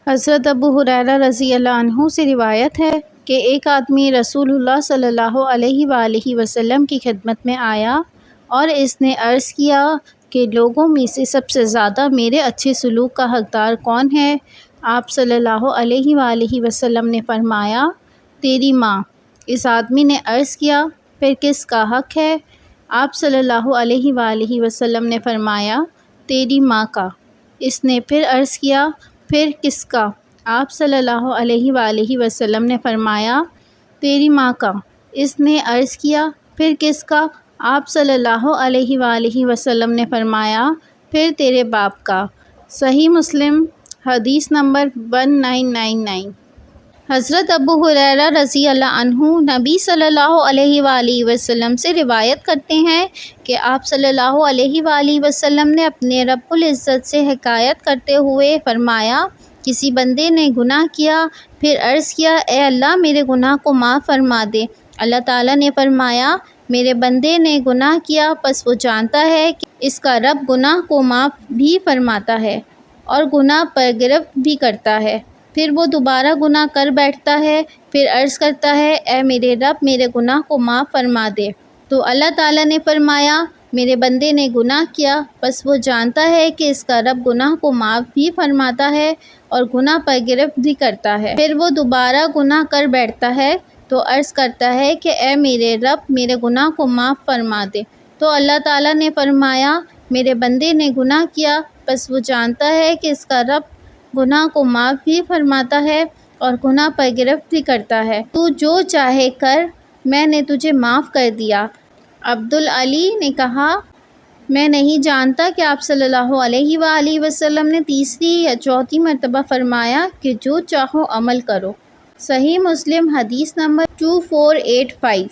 حضرت ابو ہریرہ رضی اللہ عنہ سے روایت ہے کہ ایک آدمی رسول اللہ صلی اللہ علیہ وآلہ وسلم کی خدمت میں آیا اور اس نے عرض کیا کہ لوگوں میں سے سب سے زیادہ میرے اچھے سلوک کا حقدار کون ہے؟ آپ صلی اللہ علیہ وآلہ وسلم نے فرمایا، تیری ماں۔ اس آدمی نے عرض کیا، پھر کس کا حق ہے؟ آپ صلی اللہ علیہ وآلہ وسلم نے فرمایا، تیری ماں کا۔ اس نے پھر عرض کیا، پھر کس کا؟ آپ صلی اللہ علیہ وآلہ وسلم نے فرمایا، تیری ماں کا۔ اس نے عرض کیا، پھر کس کا؟ آپ صلی اللہ علیہ وآلہ وسلم نے فرمایا، پھر تیرے باپ کا۔ صحیح مسلم، حدیث نمبر 1999۔ حضرت ابو ہریرہ رضی اللہ عنہ نبی صلی اللہ علیہ وآلہ وسلم سے روایت کرتے ہیں کہ آپ صلی اللہ علیہ وآلہ وسلم نے اپنے رب العزت سے حکایت کرتے ہوئے فرمایا، کسی بندے نے گناہ کیا، پھر عرض کیا، اے اللہ میرے گناہ کو معاف فرما دے۔ اللہ تعالیٰ نے فرمایا، میرے بندے نے گناہ کیا، پس وہ جانتا ہے کہ اس کا رب گناہ کو معاف بھی فرماتا ہے اور گناہ پر گرفت بھی کرتا ہے۔ پھر وہ دوبارہ گناہ کر بیٹھتا ہے، پھر عرض کرتا ہے، اے میرے رب میرے گناہ کو معاف فرما دے۔ تو اللہ تعالیٰ نے فرمایا، میرے بندے نے گناہ کیا، پس وہ جانتا ہے کہ اس کا رب گناہ کو معاف بھی فرماتا ہے اور گناہ پر گرفت بھی کرتا ہے۔ پھر وہ دوبارہ گناہ کر بیٹھتا ہے تو عرض کرتا ہے کہ اے میرے رب میرے گناہ کو معاف فرما دے۔ تو اللہ تعالیٰ نے فرمایا، میرے بندے نے گناہ کیا، پس وہ جانتا ہے کہ اس کا رب گناہ کو معاف بھی فرماتا ہے اور گناہ پر گرفت بھی کرتا ہے۔ تو جو چاہے کر، میں نے تجھے معاف کر دیا۔ عبدالعلی نے کہا، میں نہیں جانتا کہ آپ صلی اللہ علیہ وآلہ وسلم نے تیسری یا چوتھی مرتبہ فرمایا کہ جو چاہو عمل کرو۔ صحیح مسلم، حدیث نمبر 2485۔